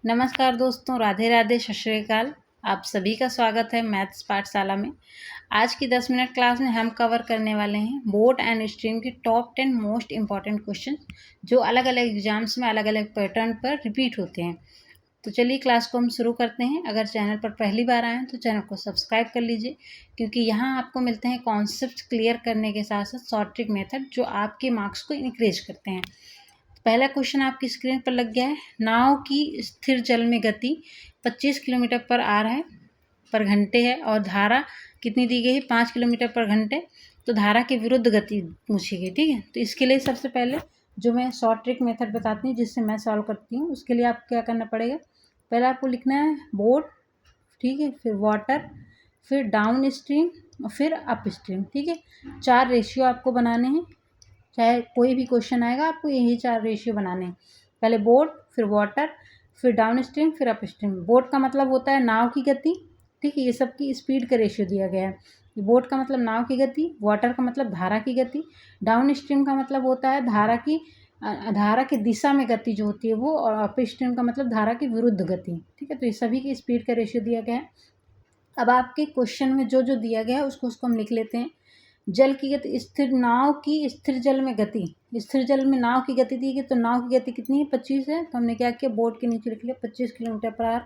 नमस्कार दोस्तों, राधे राधे, सत श्री अकाल। आप सभी का स्वागत है मैथ्स पाठशाला में। आज की 10 मिनट क्लास में हम कवर करने वाले हैं बोट एंड स्ट्रीम के टॉप 10 मोस्ट इम्पॉर्टेंट क्वेश्चन जो अलग अलग एग्जाम्स में अलग अलग पैटर्न पर रिपीट होते हैं। तो चलिए क्लास को हम शुरू करते हैं। अगर चैनल पर पहली बार आए हैं तो चैनल को सब्सक्राइब कर लीजिए, क्योंकि यहाँ आपको मिलते हैं कॉन्सेप्ट क्लियर करने के साथ साथ शॉर्ट ट्रिक मेथड जो आपके मार्क्स को इंक्रीज करते हैं। पहला क्वेश्चन आपकी स्क्रीन पर लग गया है। नाव की स्थिर जल में गति 25 किलोमीटर पर आर है पर घंटे है और धारा कितनी दी गई है, 5 किलोमीटर पर घंटे। तो धारा के विरुद्ध गति पूछी गई, ठीक है। तो इसके लिए सबसे पहले जो मैं शॉर्ट ट्रिक मेथड बताती हूँ जिससे मैं सॉल्व करती हूँ, उसके लिए आपको क्या करना पड़ेगा। पहले आपको लिखना है बोट, ठीक है, फिर वाटर, फिर डाउन स्ट्रीम और फिर अप स्ट्रीम, ठीक है। 4 रेशियो आपको बनाने हैं। चाहे कोई भी क्वेश्चन आएगा आपको यही 4 रेशियो बनाने हैं। पहले बोट, फिर वाटर, फिर डाउन स्ट्रीम, फिर अप स्ट्रीम। बोट का मतलब होता है नाव की गति, ठीक है। ये सब की स्पीड का रेशियो दिया गया है। बोट का मतलब नाव की गति, वाटर का मतलब धारा की गति, डाउन स्ट्रीम का मतलब होता है धारा की दिशा में गति जो होती है वो, और अप स्ट्रीम का मतलब धारा की विरुद्ध गति, ठीक है। तो ये सभी की स्पीड का रेशियो दिया गया है। अब आपके क्वेश्चन में जो जो दिया गया है उसको हम लिख लेते हैं। जल की गति, स्थिर नाव की स्थिर जल में गति, स्थिर जल में नाव की गति दी गई, तो नाव की गति कितनी है, 25 है। तो हमने क्या किया, बोट के नीचे लिख लिया 25 किलोमीटर पर आवर।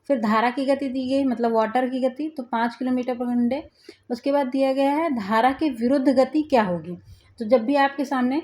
फिर धारा की गति दी गई, मतलब वाटर की गति, तो 5 किलोमीटर पर घंटे। उसके बाद दिया गया है धारा के विरुद्ध गति क्या होगी। तो जब भी आपके सामने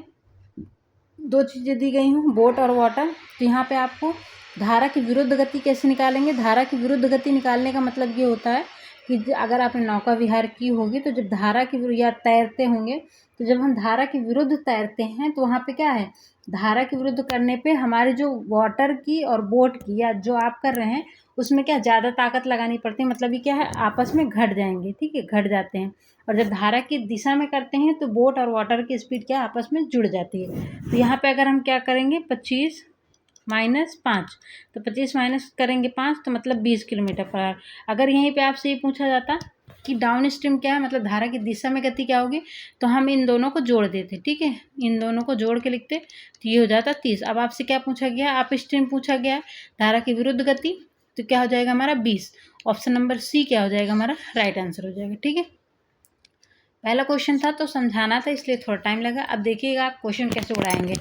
दो चीज़ें दी गई हों, बोट और वाटर, तो यहाँ पे आपको धारा की विरुद्ध गति कैसे निकालेंगे। धारा की विरुद्ध गति निकालने का मतलब ये होता है कि अगर आपने नौका विहार की होगी तो जब धारा की या तैरते होंगे, तो जब हम धारा के विरुद्ध तैरते हैं तो वहाँ पे क्या है, धारा के विरुद्ध करने पे हमारी जो वाटर की और बोट की या जो आप कर रहे हैं उसमें क्या ज़्यादा ताकत लगानी पड़ती है। मतलब ये क्या है, आपस में घट जाएंगे, ठीक है, घट जाते हैं। और जब धारा की दिशा में करते हैं तो बोट और वाटर की स्पीड क्या आपस में जुड़ जाती है। तो यहाँ पे अगर हम क्या करेंगे, 25 माइनस 5, तो 25 माइनस करेंगे 5, तो मतलब 20 किलोमीटर पर आवर। अगर यहीं पे आपसे ये पूछा जाता कि डाउन स्ट्रीम क्या है, मतलब धारा की दिशा में गति क्या होगी, तो हम इन दोनों को जोड़ देते, ठीक है, इन दोनों को जोड़ के लिखते, तो ये हो जाता 30। अब आपसे क्या पूछा गया, अप स्ट्रीम पूछा गया है, धारा की विरुद्ध गति, तो क्या हो जाएगा हमारा 20। ऑप्शन नंबर सी क्या हो जाएगा हमारा राइट आंसर हो जाएगा, ठीक है। पहला क्वेश्चन था तो समझाना था इसलिए थोड़ा टाइम लगा। अब देखिएगा आप क्वेश्चन कैसे उड़ाएंगे।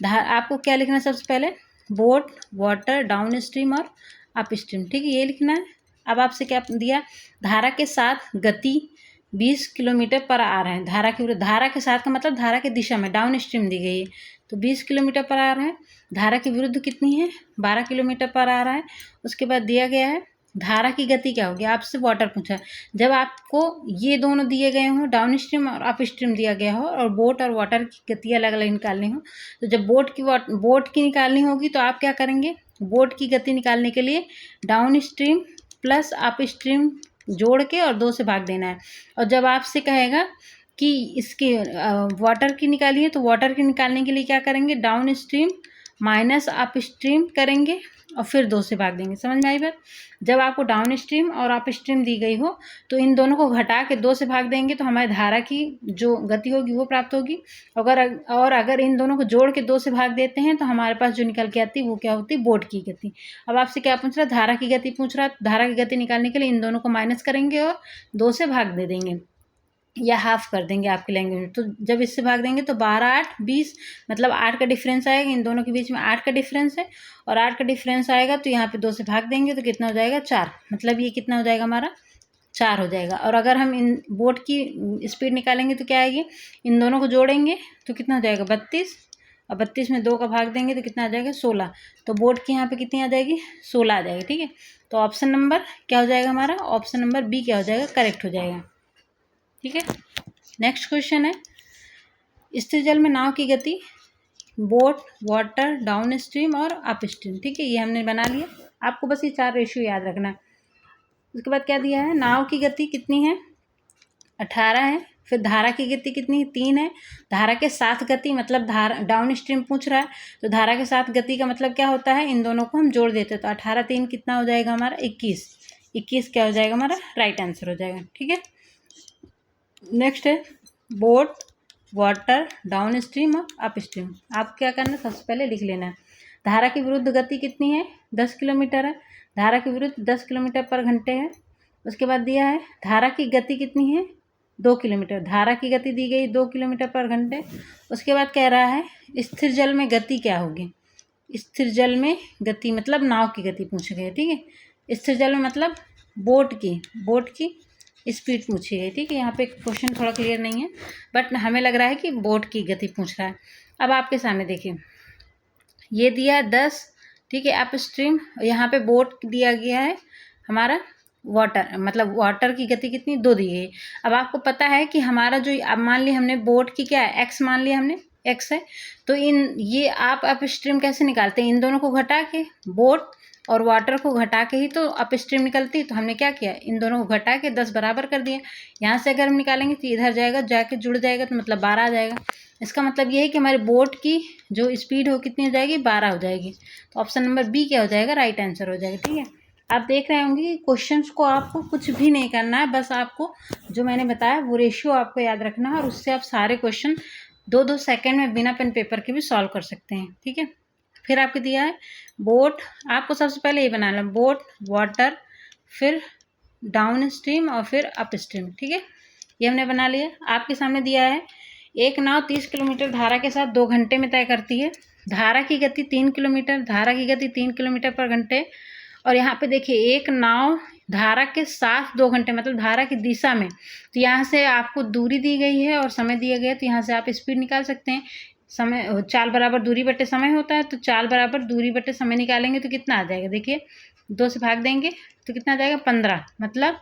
आपको क्या लिखना है, सबसे पहले बोट, वाटर, डाउन स्ट्रीम और अप स्ट्रीम, ठीक है, ये लिखना है। अब आपसे क्या दिया, धारा के साथ गति 20 किलोमीटर पर आ रहा है। धारा के विरुद्ध, धारा के साथ का मतलब धारा की दिशा में, डाउन स्ट्रीम दी गई है, तो 20 किलोमीटर पर आ रहा है। धारा के विरुद्ध कितनी है, 12 किलोमीटर पर आ रहा है। उसके बाद दिया गया है धारा की गति क्या होगी, आपसे वाटर पूछा। जब आपको ये दोनों दिए गए हों, डाउन स्ट्रीम और अप स्ट्रीम दिया गया हो, और बोट और वाटर की गति अलग अलग निकालनी हो, तो जब बोट की निकालनी होगी तो आप क्या करेंगे, बोट की गति निकालने के लिए down stream plus up stream जोड़ के और 2 से भाग देना है। और जब आपसे कहेगा कि इसके वाटर की निकालिए, तो वाटर की निकालने के लिए क्या करेंगे, down stream minus up stream करेंगे और फिर 2 से भाग देंगे। समझ में आई बात। जब आपको डाउन स्ट्रीम और अप स्ट्रीम दी गई हो तो इन दोनों को घटा के 2 से भाग देंगे, तो हमारी धारा की जो गति होगी वो प्राप्त होगी। अगर इन दोनों को जोड़ के 2 से भाग देते हैं तो हमारे पास जो निकल के आती है वो क्या होती है, बोट की गति। अब आपसे क्या पूछ रहा है, धारा की गति पूछ रहा है। धारा की गति निकालने के लिए इन दोनों को माइनस करेंगे और 2 से भाग दे देंगे या हाफ कर देंगे आपके लैंग्वेज में। तो जब इससे भाग देंगे तो 12 8 20, मतलब 8 का डिफरेंस आएगा, इन दोनों के बीच में 8 का डिफरेंस है, और 8 का डिफरेंस आएगा तो यहाँ पे 2 से भाग देंगे तो कितना हो जाएगा, 4। मतलब ये कितना हो जाएगा हमारा, 4 हो जाएगा। और अगर हम इन बोट की स्पीड निकालेंगे तो क्या आएगी, इन दोनों को जोड़ेंगे तो कितना हो जाएगा, 32, और 32 में 2 का भाग देंगे तो कितना आ जाएगा, 16। तो बोट की यहाँ पे कितनी आ जाएगी, 16 आ जाएगी, ठीक है। तो ऑप्शन नंबर क्या हो जाएगा हमारा, ऑप्शन नंबर बी क्या हो जाएगा, करेक्ट हो जाएगा, ठीक है। नेक्स्ट क्वेश्चन है, स्थिर जल में नाव की गति बोट, वाटर, डाउन स्ट्रीम और अप स्ट्रीम, ठीक है, ये हमने बना लिया। आपको बस ये 4 रेशियो याद रखना है। उसके बाद क्या दिया है, नाव की गति कितनी है, 18 है। फिर धारा की गति कितनी है, 3 है। धारा के साथ गति, मतलब धारा डाउन स्ट्रीम पूछ रहा है, तो धारा के साथ गति का मतलब क्या होता है, इन दोनों को हम जोड़ देते हैं, तो 18 3 कितना हो जाएगा हमारा, 21। 21 क्या हो जाएगा हमारा राइट आंसर हो जाएगा, ठीक है। नेक्स्ट है बोट, वाटर, डाउन स्ट्रीम और अप स्ट्रीम। आप क्या करना है, सबसे पहले लिख लेना है। धारा की विरुद्ध गति कितनी है, 10 किलोमीटर है, धारा के विरुद्ध 10 किलोमीटर पर घंटे है। उसके बाद दिया है धारा की गति कितनी है, 2 किलोमीटर, धारा की गति दी गई 2 किलोमीटर पर घंटे। उसके बाद कह रहा है स्थिर जल में गति क्या होगी, स्थिर जल में गति मतलब नाव की गति पूछी गई, ठीक है। स्थिर जल में मतलब बोट की स्पीड पूछी गई, ठीक है। यहाँ पे क्वेश्चन थोड़ा क्लियर नहीं है, बट हमें लग रहा है कि बोट की गति पूछ रहा है। अब आपके सामने देखिए, ये दिया है 10, ठीक है, अप स्ट्रीम। यहाँ पे बोट दिया गया है हमारा वाटर, मतलब वाटर की गति कितनी, 2 दी गई। अब आपको पता है कि हमारा जो, अब मान लिया हमने बोट की क्या है, एक्स मान लिया हमने, एक्स है, तो ये आप अप स्ट्रीम कैसे निकालते हैं, इन दोनों को घटा के, बोट और वाटर को घटा के ही तो अप स्ट्रीम निकलती है। तो हमने क्या किया, इन दोनों को घटा के 10 बराबर कर दिया। यहाँ से अगर हम निकालेंगे तो इधर जाएगा, जाके जुड़ जाएगा, तो मतलब 12 आ जाएगा। इसका मतलब ये है कि हमारे बोट की जो स्पीड हो कितनी हो जाएगी, 12 हो जाएगी। तो ऑप्शन नंबर बी क्या हो जाएगा, राइट आंसर हो जाएगा, ठीक है। आप देख रहे होंगे कि क्वेश्चंस को आपको कुछ भी नहीं करना है, बस आपको जो मैंने बताया वो रेशियो आपको याद रखना है, और उससे आप सारे क्वेश्चन 2-2 सेकंड में बिना पेन पेपर के भी सॉल्व कर सकते हैं, ठीक है। फिर आपको दिया है बोट, आपको सबसे पहले ये बनाना है, बोट, वाटर, फिर डाउन स्ट्रीम और फिर अप स्ट्रीम, ठीक है। ये हमने बना लिया। आपके सामने दिया है एक नाव 30 किलोमीटर धारा के साथ 2 घंटे में तय करती है, धारा की गति 3 किलोमीटर, धारा की गति 3 किलोमीटर पर घंटे। और यहाँ पे देखिए एक नाव धारा के साथ 2 घंटे, मतलब धारा की दिशा में, तो यहाँ से आपको दूरी दी गई है और समय दिया गया है, तो यहाँ से आप स्पीड निकाल सकते हैं। समय, चाल बराबर दूरी बटे समय होता है, तो चाल बराबर दूरी बटे समय निकालेंगे तो कितना आ जाएगा, देखिए 2 से भाग देंगे तो कितना आ जाएगा, 15, मतलब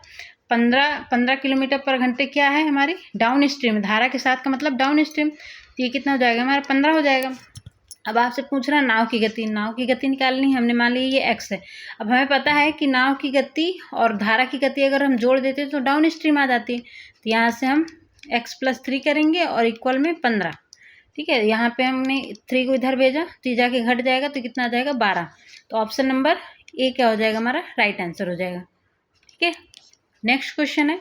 15 किलोमीटर पर घंटे क्या है हमारी डाउन स्ट्रीम, धारा के साथ का मतलब डाउन स्ट्रीम, तो ये कितना हो जाएगा हमारा, 15 हो जाएगा। अब आपसे पूछ रहा है नाव की गति, नाव की गति निकालनी है, हमने मान लिया ये एक्स है। अब हमें पता है कि नाव की गति और धारा की गति अगर हम जोड़ देते तो डाउन स्ट्रीम आ जाती है, तो यहाँ से हम x+3 करेंगे और इक्वल में 15, ठीक है। यहाँ पे हमने 3 को इधर भेजा तो ये जाके घट जाएगा, तो कितना आ जाएगा, 12। तो ऑप्शन नंबर ए क्या हो जाएगा हमारा, राइट आंसर हो जाएगा, ठीक है। नेक्स्ट क्वेश्चन है,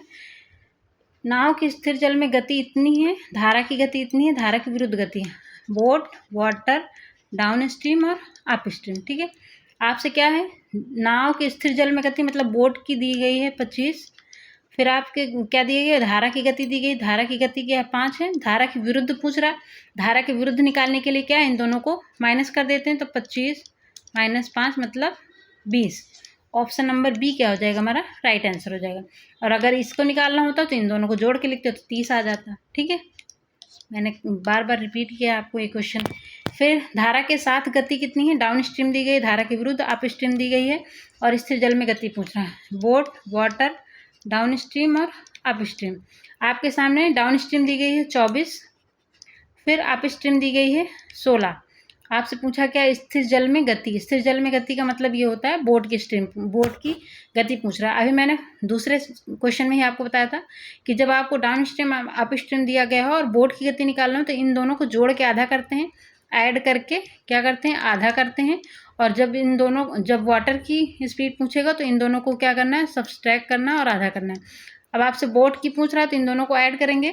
नाव की स्थिर जल में गति इतनी है, धारा की गति इतनी है, धारा की विरुद्ध गति है, बोट, वाटर, डाउन स्ट्रीम और अप स्ट्रीम, ठीक है। आपसे क्या है, नाव की स्थिर जल में गति मतलब बोट की दी गई है 25, फिर आपके क्या दिए गए, धारा की गति दी गई, धारा की गति क्या है, 5 है, धारा की विरुद्ध पूछ रहा है, धारा के विरुद्ध निकालने के लिए क्या है, इन दोनों को माइनस कर देते हैं, तो 25 - 5 मतलब 20। ऑप्शन नंबर बी क्या हो जाएगा हमारा, राइट आंसर हो जाएगा। और अगर इसको निकालना होता तो इन दोनों को जोड़ के लिखते तो 30 आ जाता, ठीक है। मैंने बार बार रिपीट किया आपको ये क्वेश्चन। फिर धारा के साथ गति कितनी है, डाउन स्ट्रीम दी गई, धारा के विरुद्ध अप स्ट्रीम दी गई है, और स्थिर जल में गति पूछ रहा है, बोट, वाटर, डाउन स्ट्रीम और अप स्ट्रीम। आपके सामने डाउन स्ट्रीम दी गई है 24, फिर अप स्ट्रीम दी गई है 16। आपसे पूछा क्या, स्थिर जल में गति, स्थिर जल में गति का मतलब ये होता है बोट की स्ट्रीम, बोट की गति पूछ रहा है। अभी मैंने दूसरे क्वेश्चन में ही आपको बताया था कि जब आपको डाउन स्ट्रीम अप स्ट्रीम दिया गया हो और बोट की गति निकालना हो तो इन दोनों को जोड़ के आधा करते हैं, ऐड करके क्या करते हैं, आधा करते हैं। और जब वाटर की स्पीड पूछेगा तो इन दोनों को क्या करना है, सब्सट्रैक्ट करना है और आधा करना है। अब आपसे बोट की पूछ रहा है तो इन दोनों को ऐड करेंगे,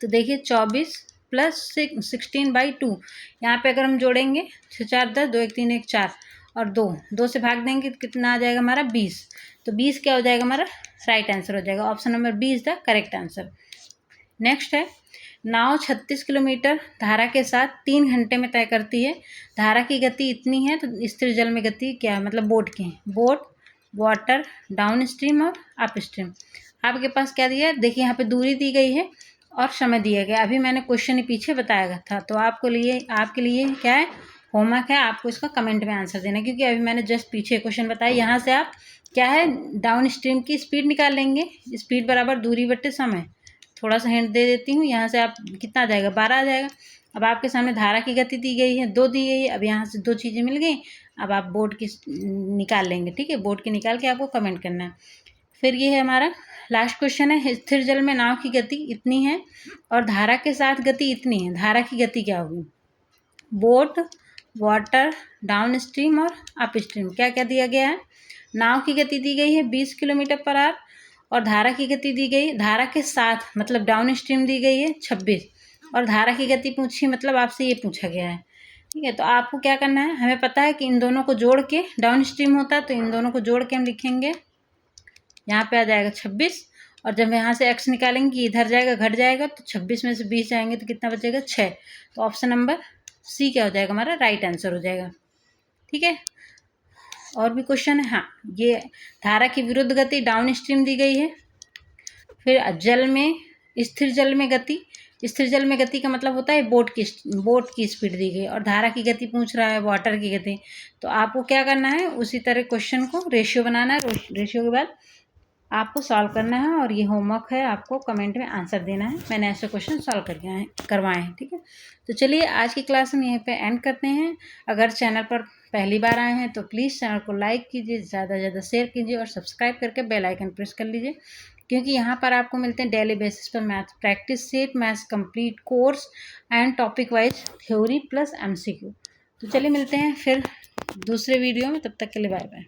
तो देखिए 24 + 16/2, यहाँ पे अगर हम जोड़ेंगे 6 × 4 = 10, 2 × 1 = 3, 1 = 4 और 2 से भाग देंगे तो कितना आ जाएगा हमारा, 20। तो 20 क्या हो जाएगा हमारा, राइट आंसर हो जाएगा। Option number B is the correct answer. Next है, नाव 36 किलोमीटर धारा के साथ 3 घंटे में तय करती है, धारा की गति इतनी है, तो स्थिर जल में गति क्या है, मतलब बोट की, बोट, वाटर, डाउन स्ट्रीम और अप स्ट्रीम। आपके पास क्या दिया है, देखिए यहाँ पे दूरी दी गई है और समय दिया गया। अभी मैंने क्वेश्चन पीछे बताया था, तो आपके लिए क्या है, होमवर्क है, आपको इसका कमेंट में आंसर देना, क्योंकि अभी मैंने जस्ट पीछे क्वेश्चन बताया। यहाँ से आप क्या है, डाउन स्ट्रीम की स्पीड निकाल लेंगे, स्पीड बराबर दूरी बटे समय। थोड़ा सा हिंट दे देती हूँ, यहाँ से आप कितना आ जाएगा, 12 आ जाएगा। अब आपके सामने धारा की गति दी गई है, 2 दी गई है, अब यहाँ से 2 चीज़ें मिल गई। अब आप बोट की निकाल लेंगे, ठीक है, बोट की निकाल के आपको कमेंट करना है। फिर ये है हमारा लास्ट क्वेश्चन है, स्थिर जल में नाव की गति इतनी है और धारा के साथ गति इतनी है, धारा की गति क्या होगी, बोट, वाटर, डाउन स्ट्रीम और अप स्ट्रीम। क्या क्या दिया गया है, नाव की गति दी गई है 20 किलोमीटर/h और धारा की गति दी गई, धारा के साथ मतलब डाउन स्ट्रीम दी गई है 26, और धारा की गति पूछी मतलब आपसे ये पूछा गया है, ठीक है। तो आपको क्या करना है, हमें पता है कि इन दोनों को जोड़ के डाउन स्ट्रीम होता है, तो इन दोनों को जोड़ के हम लिखेंगे, यहाँ पे आ जाएगा 26, और जब यहाँ से x निकालेंगे कि इधर जाएगा घट जाएगा, तो 26 में से 20 जाएंगे तो कितना बचेगा 6। तो ऑप्शन नंबर सी क्या हो जाएगा, हमारा राइट आंसर हो जाएगा। ठीक है। और भी क्वेश्चन है। हाँ, ये धारा की विरुद्ध गति डाउन स्ट्रीम दी गई है। फिर जल में, स्थिर जल में गति, स्थिर जल में गति का मतलब होता है बोट की स्पीड दी गई, और धारा की गति पूछ रहा है, वाटर की गति। तो आपको क्या करना है, उसी तरह क्वेश्चन को रेशियो बनाना है, रेशियो के बाद आपको सॉल्व करना है, और ये होमवर्क है, आपको कमेंट में आंसर देना है। मैंने ऐसे क्वेश्चन सॉल्व करवाए हैं। ठीक है। तो चलिए आज की क्लास हम यहीं पे एंड करते हैं। अगर चैनल पर पहली बार आए हैं तो प्लीज़ चैनल को लाइक कीजिए, ज़्यादा से ज़्यादा शेयर कीजिए, और सब्सक्राइब करके बेल आइकन प्रेस कर लीजिए, क्योंकि यहाँ पर आपको मिलते हैं डेली बेसिस पर math practice set, maths complete course and topic wise theory plus MCQ। तो चलिए मिलते हैं फिर दूसरे वीडियो में, तब तक के लिए बाय बाय।